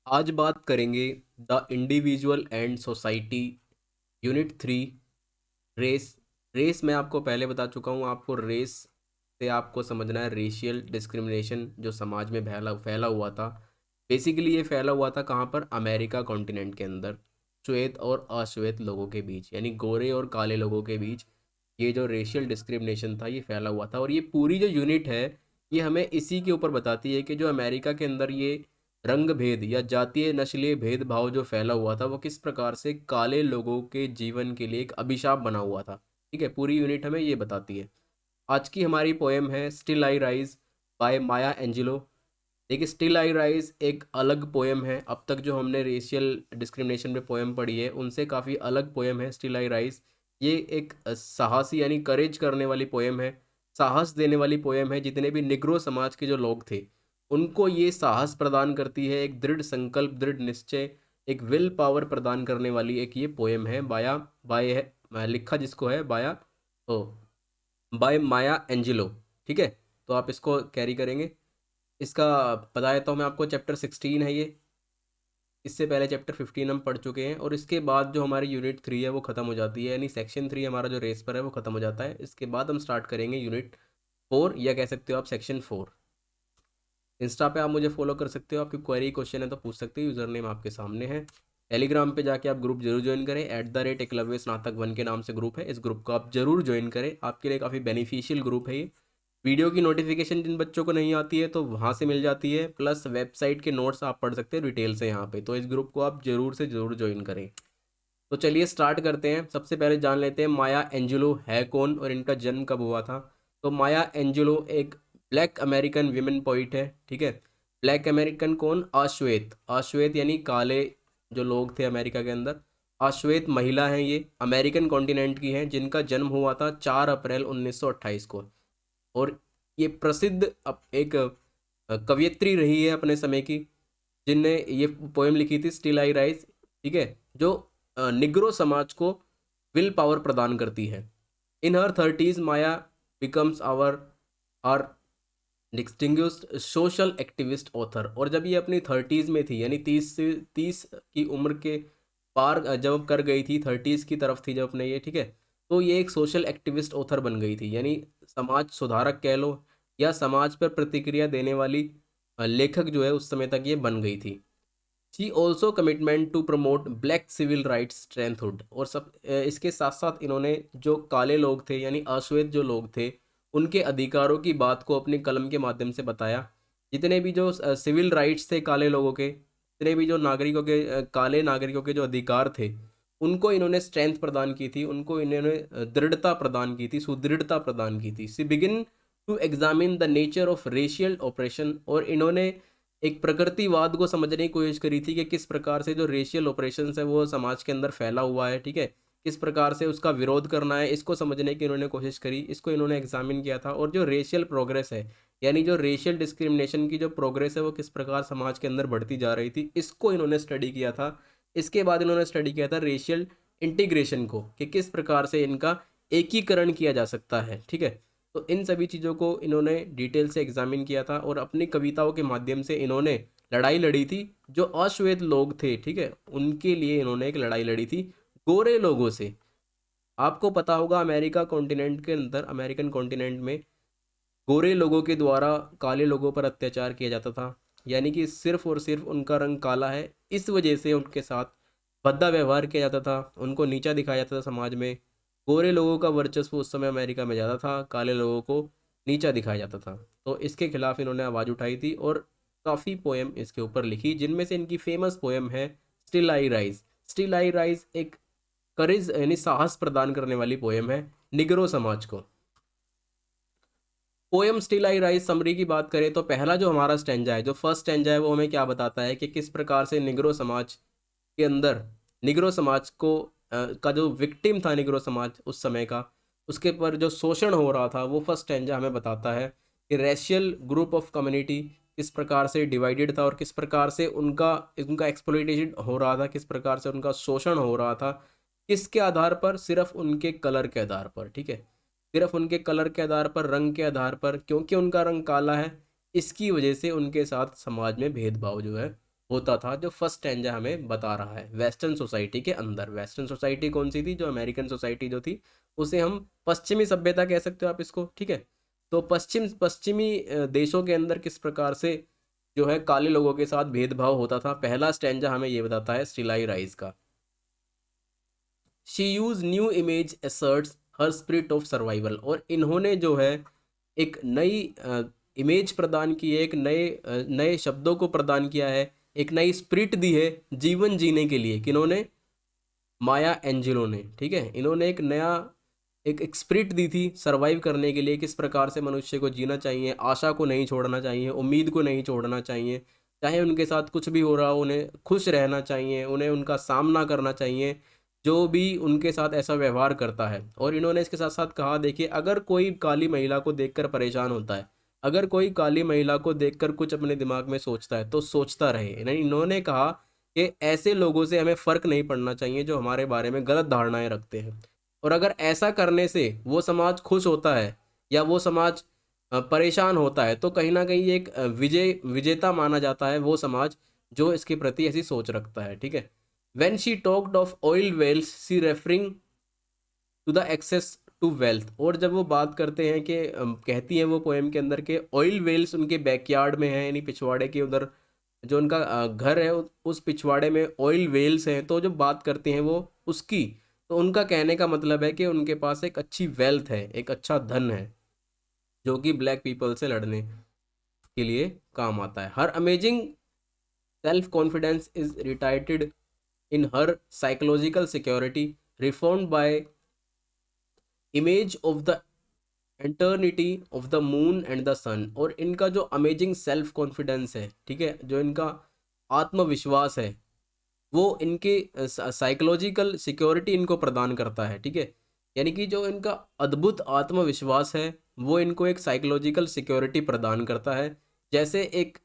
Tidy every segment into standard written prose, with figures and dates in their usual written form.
आज बात करेंगे the individual and society, unit 3, race. Race मैं आपको पहले बता चुका हूँ। आपको रेस से आपको समझना है रेशियल डिस्क्रिमिनेशन जो समाज में फैला फैला हुआ था। बेसिकली ये फैला हुआ था कहाँ पर? अमेरिका कॉन्टिनेंट के अंदर, श्वेत और अश्वेत लोगों के बीच, यानी गोरे और काले लोगों के बीच ये जो रेशियल डिस्क्रिमिनेशन था ये फैला हुआ था। और ये पूरी जो यूनिट है ये हमें इसी के ऊपर बताती है कि जो अमेरिका के अंदर ये रंग भेद या जातीय नस्लीय भेदभाव जो फैला हुआ था वो किस प्रकार से काले लोगों के जीवन के लिए एक अभिशाप बना हुआ था। ठीक है, पूरी यूनिट हमें ये बताती है। आज की हमारी पोएम है still I rise by Maya Angelou. देखिए, स्टिल आई राइज एक अलग पोएम है। अब तक जो हमने रेशियल डिस्क्रिमिनेशन पे पोएम पढ़ी है उनसे काफ़ी अलग पोएम है स्टिल आई राइज। ये एक साहसी यानी करेज करने वाली पोएम है, साहस देने वाली पोएम है। जितने भी निग्रो समाज के जो लोग थे उनको ये साहस प्रदान करती है, एक दृढ़ संकल्प, दृढ़ निश्चय, एक विल पावर प्रदान करने वाली एक ये पोएम है। बाया बाय है, लिखा जिसको है बाया ओ बाय माया एंजेलो। ठीक है, तो आप इसको कैरी करेंगे। इसका बता देता हूँ मैं आपको। चैप्टर 16 है ये। इससे पहले चैप्टर 15 हम पढ़ चुके हैं और इसके बाद जो हमारी यूनिट 3 है वो ख़त्म हो जाती है, यानी सेक्शन 3 हमारा जो रेस पर है वो ख़त्म हो जाता है। इसके बाद हम स्टार्ट करेंगे यूनिट 4, या कह सकते हो आप सेक्शन 4। इंस्टा पे आप मुझे फॉलो कर सकते हो। आपकी क्वेरी क्वेश्चन है तो पूछ सकते हो। यूज़र नेम आपके सामने है। टेलीग्राम पे जाके आप ग्रुप जरूर ज्वाइन करें। @एकलव्य स्नातक 1 के नाम से ग्रुप है। इस ग्रुप को आप जरूर ज्वाइन करें, आपके लिए काफ़ी बेनिफिशियल ग्रुप है ये। वीडियो की नोटिफिकेशन जिन बच्चों को नहीं आती है तो वहाँ से मिल जाती है, प्लस वेबसाइट के नोट्स आप पढ़ सकते हैं डिटेल से यहाँ पे। तो इस ग्रुप को आप जरूर से ज़रूर ज्वाइन करें। तो चलिए स्टार्ट करते हैं। सबसे पहले जान लेते हैं माया एंजेलो है कौन और इनका जन्म कब हुआ था। तो माया एंजेलो एक ब्लैक अमेरिकन विमेन पोइट है। ठीक है, ब्लैक अमेरिकन कौन? अश्वेत। अश्वेत यानी काले जो लोग थे अमेरिका के अंदर, अश्वेत महिला हैं ये, अमेरिकन कॉन्टिनेंट की हैं, जिनका जन्म हुआ था 4 अप्रैल 1928 को। और ये प्रसिद्ध एक कवयित्री रही है अपने समय की, जिनने ये पोएम लिखी थी स्टिल आई राइज। ठीक है, जो निग्रो समाज को विल पावर प्रदान करती है। In her 30s Maya becomes our or distinguished social activist author. और जब ये अपनी 30s में थी, यानी 30 की उम्र के पार जब कर गई थी, 30s की तरफ थी जब अपने ये, ठीक है, तो ये एक सोशल एक्टिविस्ट ऑथर बन गई थी, यानी समाज सुधारक कह लो या समाज पर प्रतिक्रिया देने वाली लेखक जो है उस समय तक ये बन गई थी। She also commitment to promote black civil rights strengthhood. और सब इसके साथ साथ इन्होंने जो काले लोग थे यानी अश्वेत जो लोग थे उनके अधिकारों की बात को अपने कलम के माध्यम से बताया। जितने भी जो सिविल राइट्स थे काले लोगों के, जितने भी जो नागरिकों के काले नागरिकों के जो अधिकार थे उनको इन्होंने स्ट्रेंथ प्रदान की थी, उनको इन्होंने दृढ़ता प्रदान की थी, सुदृढ़ता प्रदान की थी। She begin to examine the nature of racial operation. और इन्होंने एक प्रकृतिवाद को समझने की कोशिश करी थी कि किस प्रकार से जो रेशियल ऑपरेशंस है वो समाज के अंदर फैला हुआ है। ठीक है, किस प्रकार से उसका विरोध करना है, इसको समझने की इन्होंने कोशिश करी, इसको इन्होंने एग्जामिन किया था। और जो रेशियल प्रोग्रेस है यानी जो रेशियल डिस्क्रिमिनेशन की जो प्रोग्रेस है वो किस प्रकार समाज के अंदर बढ़ती जा रही थी, इसको इन्होंने स्टडी किया था। इसके बाद इन्होंने स्टडी किया था रेशियल इंटीग्रेशन को, कि किस प्रकार से इनका एकीकरण किया जा सकता है। ठीक है, तो इन सभी चीज़ों को इन्होंने डिटेल से एग्जामिन किया था और अपनी कविताओं के माध्यम से इन्होंने लड़ाई लड़ी थी जो अश्वेत लोग थे। ठीक है, उनके लिए इन्होंने एक लड़ाई लड़ी थी गोरे लोगों से। आपको पता होगा अमेरिका कॉन्टिनेंट के अंदर, अमेरिकन कॉन्टिनेंट में गोरे लोगों के द्वारा काले लोगों पर अत्याचार किया जाता था, यानी कि सिर्फ और सिर्फ उनका रंग काला है इस वजह से उनके साथ भद्दा व्यवहार किया जाता था, उनको नीचा दिखाया जाता था समाज में। गोरे लोगों का वर्चस्व उस समय अमेरिका में ज़्यादा था, काले लोगों को नीचा दिखाया जाता था। तो इसके खिलाफ इन्होंने आवाज़ उठाई थी और काफ़ी पोएम इसके ऊपर लिखी, जिनमें से इनकी फेमस पोएम है still I rise. Still I rise एक करेज यानी साहस प्रदान करने वाली पोएम है निग्रो समाज को। Poem still I rise summary की बात करें तो पहला जो हमारा स्टैंजा है, जो फर्स्ट स्टैंजा है, वो हमें क्या बताता है कि किस प्रकार से निग्रो समाज के अंदर, निग्रो समाज को का जो विक्टिम था निग्रो समाज उस समय का, उसके पर जो शोषण हो रहा था, वो फर्स्ट स्टैंजा हमें बताता है कि रेशियल ग्रुप ऑफ कम्युनिटी किस प्रकार से डिवाइडेड था और किस प्रकार से उनका उनका एक्सप्लॉइटेशन हो रहा था, किस प्रकार से उनका शोषण हो रहा था। किसके आधार पर? सिर्फ उनके कलर के आधार पर। ठीक है, सिर्फ उनके कलर के आधार पर, रंग के आधार पर, क्योंकि उनका रंग काला है, इसकी वजह से उनके साथ समाज में भेदभाव जो है होता था, जो फर्स्ट स्टैंजा हमें बता रहा है वेस्टर्न सोसाइटी के अंदर। वेस्टर्न सोसाइटी कौन सी थी? जो अमेरिकन सोसाइटी जो थी, उसे हम पश्चिमी सभ्यता कह सकते हो आप इसको, ठीक है। तो पश्चिमी देशों के अंदर किस प्रकार से जो है काले लोगों के साथ भेदभाव होता था, पहला स्टैंजा हमें ये बताता है स्टिलाई राइज का। She use new image assets her spirit of survival. और इन्होंने जो है एक नई इमेज प्रदान की है, एक नए शब्दों को प्रदान किया है, एक नई स्पिरिट दी है जीवन जीने के लिए। किन्होंने? माया एंजेलो ने, ठीक है। इन्होंने एक नया एक स्पिरिट दी थी सरवाइव करने के लिए, किस प्रकार से मनुष्य को जीना चाहिए, आशा को नहीं छोड़ना चाहिए, उम्मीद को नहीं छोड़ना चाहिए, चाहे उनके साथ कुछ भी हो रहा हो उन्हें खुश रहना चाहिए, उन्हें उनका सामना करना चाहिए जो भी उनके साथ ऐसा व्यवहार करता है। और इन्होंने इसके साथ साथ कहा, देखिए अगर कोई काली महिला को देखकर परेशान होता है, अगर कोई काली महिला को देखकर कुछ अपने दिमाग में सोचता है तो सोचता रहे। नहीं, इन्होंने कहा कि ऐसे लोगों से हमें फ़र्क नहीं पड़ना चाहिए जो हमारे बारे में गलत धारणाएं रखते हैं। और अगर ऐसा करने से वो समाज खुश होता है या वो समाज परेशान होता है, तो कहीं ना कहीं ये एक विजेता माना जाता है वो समाज जो इसके प्रति ऐसी सोच रखता है, ठीक है। When she talked of oil wells she referring to the access to wealth. और जब वो बात करते हैं कि कहती हैं वो पोएम के अंदर के ऑयल वेल्स उनके बैकयार्ड में है, यानी पिछवाड़े के उधर जो उनका घर है उस पिछवाड़े में ऑयल वेल्स हैं, तो जो बात करते हैं वो उसकी, तो उनका कहने का मतलब है कि उनके पास एक अच्छी वेल्थ है, एक अच्छा धन है जो कि ब्लैक पीपल से लड़ने के लिए काम आता है। Her amazing self confidence is reiterated in her psychological security reformed by image of the eternity of the moon and the sun. और इनका जो अमेजिंग सेल्फ कॉन्फिडेंस है, ठीक है, जो इनका आत्मविश्वास है, वो इनके साइकोलॉजिकल सिक्योरिटी इनको प्रदान करता है, ठीक है। यानी कि जो इनका अद्भुत आत्मविश्वास है वो इनको एक साइकोलॉजिकल सिक्योरिटी प्रदान करता है, जैसे एक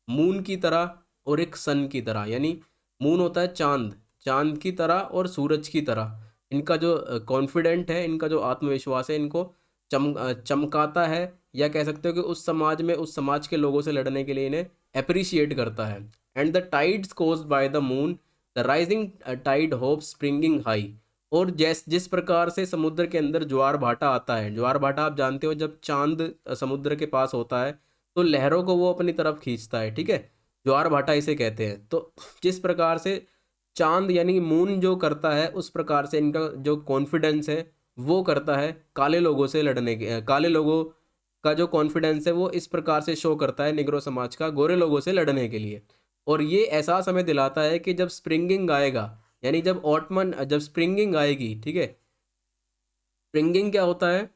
मून की तरह और एक सन की तरह। यानी मून होता है चांद, चांद की तरह और सूरज की तरह इनका जो कॉन्फिडेंट है, इनका जो आत्मविश्वास है, इनको चमकाता है, या कह सकते हो कि उस समाज में उस समाज के लोगों से लड़ने के लिए इन्हें अप्रिशिएट करता है। And the tides caused by the moon the rising tide hope springing high. और जिस प्रकार से समुद्र के अंदर ज्वार भाटा आता है, ज्वार भाटा आप जानते हो, जब चांद समुद्र के पास होता है तो लहरों को वो अपनी तरफ खींचता है, ठीक है, ज्वार भाटा इसे कहते हैं। तो जिस प्रकार से चांद यानी मून जो करता है, उस प्रकार से इनका जो कॉन्फिडेंस है वो करता है काले लोगों से लड़ने के, काले लोगों का जो कॉन्फिडेंस है वो इस प्रकार से शो करता है निग्रो समाज का गोरे लोगों से लड़ने के लिए। और ये एहसास हमें दिलाता है कि जब स्प्रिंगिंग आएगा, यानी जब स्प्रिंगिंग आएगी, ठीक है, स्प्रिंगिंग क्या होता है?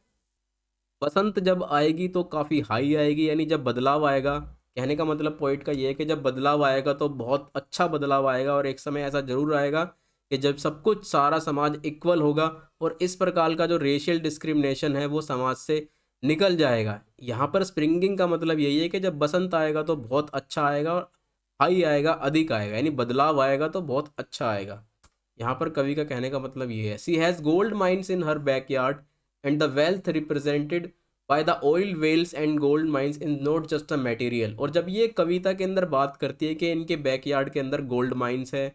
बसंत जब आएगी तो काफ़ी हाई आएगी, यानी जब बदलाव आएगा। कहने का मतलब पोइट का ये है कि जब बदलाव आएगा तो बहुत अच्छा बदलाव आएगा, और एक समय ऐसा जरूर आएगा कि जब सब कुछ सारा समाज इक्वल होगा और इस प्रकार का जो रेशियल डिस्क्रिमिनेशन है वो समाज से निकल जाएगा। यहाँ पर स्प्रिंगिंग का मतलब यही है कि जब बसंत आएगा तो बहुत अच्छा आएगा, और हाई आएगा, अधिक आएगा, यानी बदलाव आएगा तो बहुत अच्छा आएगा। यहाँ पर कवि का कहने का मतलब ये है, she has gold mines in her backyard and the wealth represented by the oil wells and gold mines in not just a material. और जब ये कविता के अंदर बात करती है कि इनके बैकयार्ड के अंदर गोल्ड माइंस है,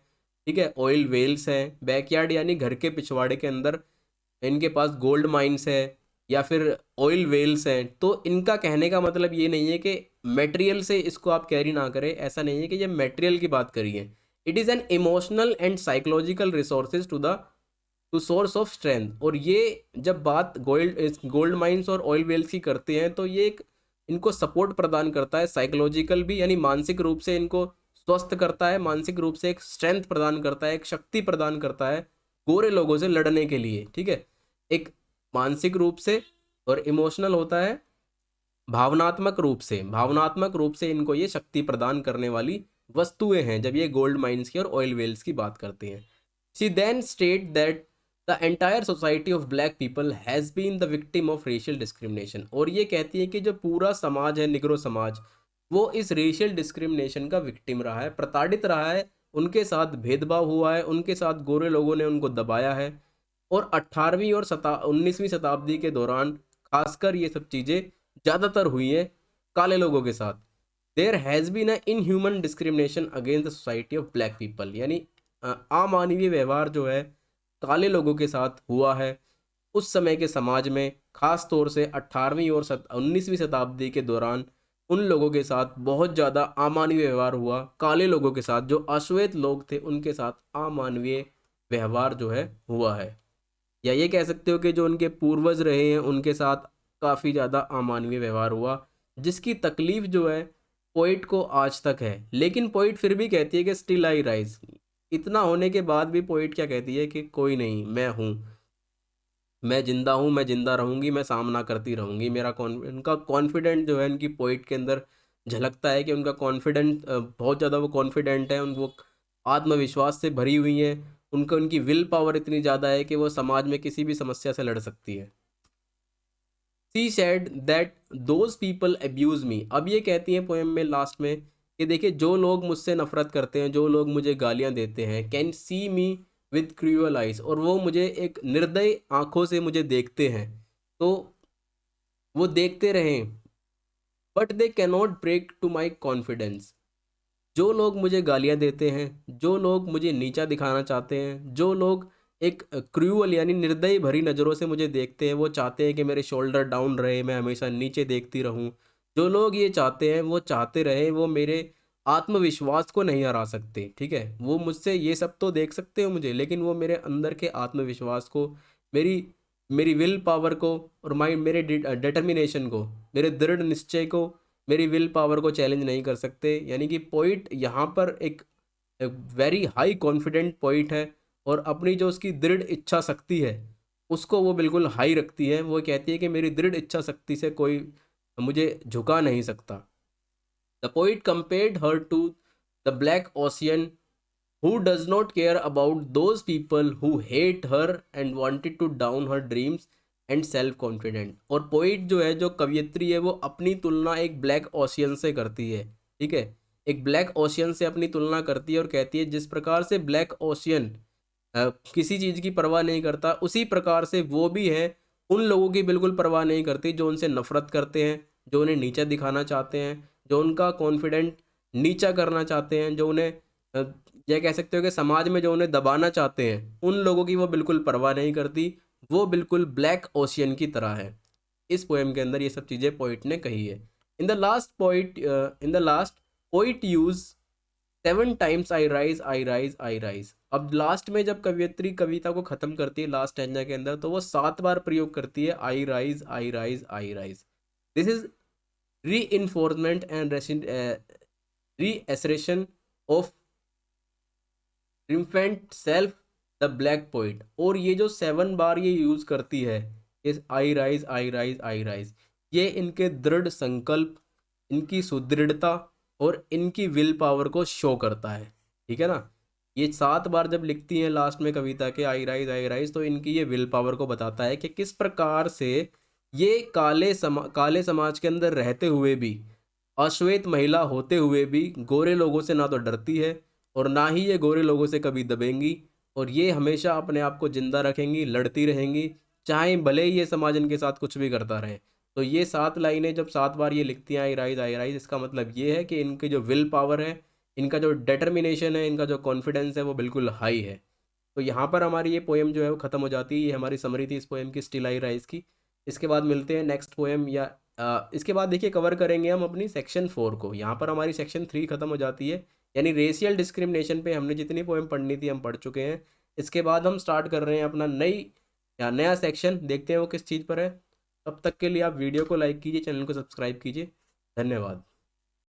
ठीक है, ऑयल वेल्स हैं, बैकयार्ड यानी घर के पिछवाड़े के अंदर इनके पास गोल्ड माइंस है या फिर ऑयल वेल्स हैं, तो इनका कहने का मतलब ये नहीं है कि मटेरियल से इसको आप कैरी ना करें, ऐसा नहीं है कि ये मटेरियल की बात करिए। It is an emotional and psychological resources to source of strength. और ये जब बात गोल्ड माइंस और ऑयल वेल्स की करते हैं तो ये एक इनको सपोर्ट प्रदान करता है, साइकोलॉजिकल भी, यानी मानसिक रूप से इनको स्वस्थ करता है, मानसिक रूप से एक स्ट्रेंथ प्रदान करता है, एक शक्ति प्रदान करता है गोरे लोगों से लड़ने के लिए, ठीक है। एक मानसिक रूप से और इमोशनल होता है, भावनात्मक रूप से इनको ये शक्ति प्रदान करने वाली वस्तुएं हैं जब ये गोल्ड माइंस की और ऑयल वेल्स की बात करते हैं। She then state that the entire society of black people has been the victim of racial discrimination. और ये कहती है कि जो पूरा समाज है, निग्रो समाज, वो इस रेशियल डिस्क्रिमिनेशन का विक्टिम रहा है, प्रताड़ित रहा है, उनके साथ भेदभाव हुआ है, उनके साथ गोरे लोगों ने उनको दबाया है। और 18वीं और 19वीं शताब्दी के दौरान खासकर ये सब चीज़ें ज़्यादातर हुई है काले लोगों के साथ। There has been a inhuman discrimination against the society of black people, यानी अमानवीय व्यवहार जो है काले लोगों के साथ हुआ है उस समय के समाज में, खास तौर से 18वीं और 19वीं शताब्दी के दौरान उन लोगों के साथ बहुत ज़्यादा अमानवीय व्यवहार हुआ। काले लोगों के साथ, जो अश्वेत लोग थे, उनके साथ अमानवीय व्यवहार जो है हुआ है। या ये कह सकते हो कि जो उनके पूर्वज रहे हैं उनके साथ काफ़ी ज़्यादा अमानवीय व्यवहार हुआ, जिसकी तकलीफ़ जो है पोइट को आज तक है। लेकिन पोइट फिर भी कहती है कि स्टिल आई राइज। इतना होने के बाद भी पोइट क्या कहती है कि कोई नहीं, मैं हूँ, मैं ज़िंदा हूँ, मैं ज़िंदा रहूँगी, मैं सामना करती रहूँगी। मेरा उनका कॉन्फिडेंट जो है उनकी पोइट के अंदर झलकता है कि उनका कॉन्फिडेंट बहुत ज़्यादा वो कॉन्फिडेंट है, वो आत्मविश्वास से भरी हुई हैं। उनका उनकी विल पावर इतनी ज़्यादा है कि वो समाज में किसी भी समस्या से लड़ सकती है। She said that those people abuse मी। अब ये कहती हैं पोएम में लास्ट में कि देखिए, जो लोग मुझसे नफ़रत करते हैं, जो लोग मुझे गालियाँ देते हैं, can see me with cruel eyes, और वो मुझे एक निर्दयी आँखों से मुझे देखते हैं, तो वो देखते रहें, but they cannot break to my confidence. जो लोग मुझे गालियाँ देते हैं, जो लोग मुझे नीचा दिखाना चाहते हैं, जो लोग एक क्रूअल यानी निर्दयी भरी नज़रों से मुझे देखते हैं, वो चाहते हैं कि मेरे शोल्डर डाउन रहे, मैं हमेशा नीचे देखती रहूं। जो लोग ये चाहते हैं, वो चाहते रहे, वो मेरे आत्मविश्वास को नहीं हरा सकते। ठीक है, वो मुझसे ये सब तो देख सकते हो मुझे, लेकिन वो मेरे अंदर के आत्मविश्वास को, मेरी मेरी विल पावर को, और मेरे डिटर्मिनेशन को, मेरे दृढ़ निश्चय को, मेरी विल पावर को चैलेंज नहीं कर सकते। यानी कि पोइट यहाँ पर एक वेरी हाई कॉन्फिडेंट पोइट है, और अपनी जो उसकी दृढ़ इच्छा शक्ति है उसको वो बिल्कुल हाई रखती है। वो कहती है कि मेरी दृढ़ इच्छा शक्ति से कोई मुझे झुका नहीं सकता। The poet compared her to the black ocean who does not care about those people who hate her and wanted to down her dreams and self confident। और पोइट जो है, जो कवियत्री है, वो अपनी तुलना एक ब्लैक ओशियन से करती है। ठीक है, एक ब्लैक ओशियन से अपनी तुलना करती है और कहती है जिस प्रकार से ब्लैक ओशियन किसी चीज़ की परवाह नहीं करता, उसी प्रकार से वो भी है उन लोगों की बिल्कुल परवाह नहीं करती जो उनसे नफरत करते हैं, जो उन्हें नीचा दिखाना चाहते हैं, जो उनका कॉन्फिडेंट नीचा करना चाहते हैं, जो उन्हें यह कह सकते हो कि समाज में जो उन्हें दबाना चाहते हैं, उन लोगों की वो बिल्कुल परवाह नहीं करती। वो बिल्कुल ब्लैक ओशियन की तरह है। इस पोएम के अंदर ये सब चीज़ें पोइट ने कही है। In the last poet use 7 times I rise I rise I rise. अब लास्ट में जब कवियत्री कविता को ख़त्म करती है लास्ट स्टैंजा के अंदर, तो वो 7 बार प्रयोग करती है I rise I rise I rise. This is reinforcement and reassertion of triumphant self the black poet. और ये जो 7 बार ये यूज़ करती है, इस आई rise I rise I rise, ये इनके दृढ़ संकल्प, इनकी सुदृढ़ता और इनकी विल पावर को शो करता है। ठीक है ना, ये 7 बार जब लिखती हैं लास्ट में कविता के आई राइज, तो इनकी ये विल पावर को बताता है कि किस प्रकार से ये काले समाज के अंदर रहते हुए भी, अश्वेत महिला होते हुए भी, गोरे लोगों से ना तो डरती है और ना ही ये गोरे लोगों से कभी दबेंगी, और ये हमेशा अपने आप को जिंदा रखेंगी, लड़ती रहेंगी, चाहे भले ही ये समाज इनके साथ कुछ भी करता रहे। तो ये 7 लाइनें जब 7 बार ये लिखती हैं आई राइज, इसका मतलब ये है कि इनकी जो विल पावर है, इनका जो डिटर्मिनेशन है, इनका जो कॉन्फिडेंस है, वो बिल्कुल हाई है। तो यहाँ पर हमारी ये पोएम जो है वो ख़त्म हो जाती है। ये हमारी समरी थी इस पोएम की, स्टिल आई राइज की। इसके बाद मिलते हैं नेक्स्ट पोएम, या इसके बाद देखिए कवर करेंगे हम अपनी सेक्शन 4 को। यहाँ पर हमारी सेक्शन 3 ख़त्म हो जाती है, यानी रेशियल डिस्क्रिमिनेशन पे हमने जितनी पोएम पढ़नी थी हम पढ़ चुके हैं। इसके बाद हम स्टार्ट कर रहे हैं अपना नया सेक्शन, देखते हैं वो किस चीज़ पर है। तब तक के लिए आप वीडियो को लाइक कीजिए, चैनल को सब्सक्राइब कीजिए। धन्यवाद।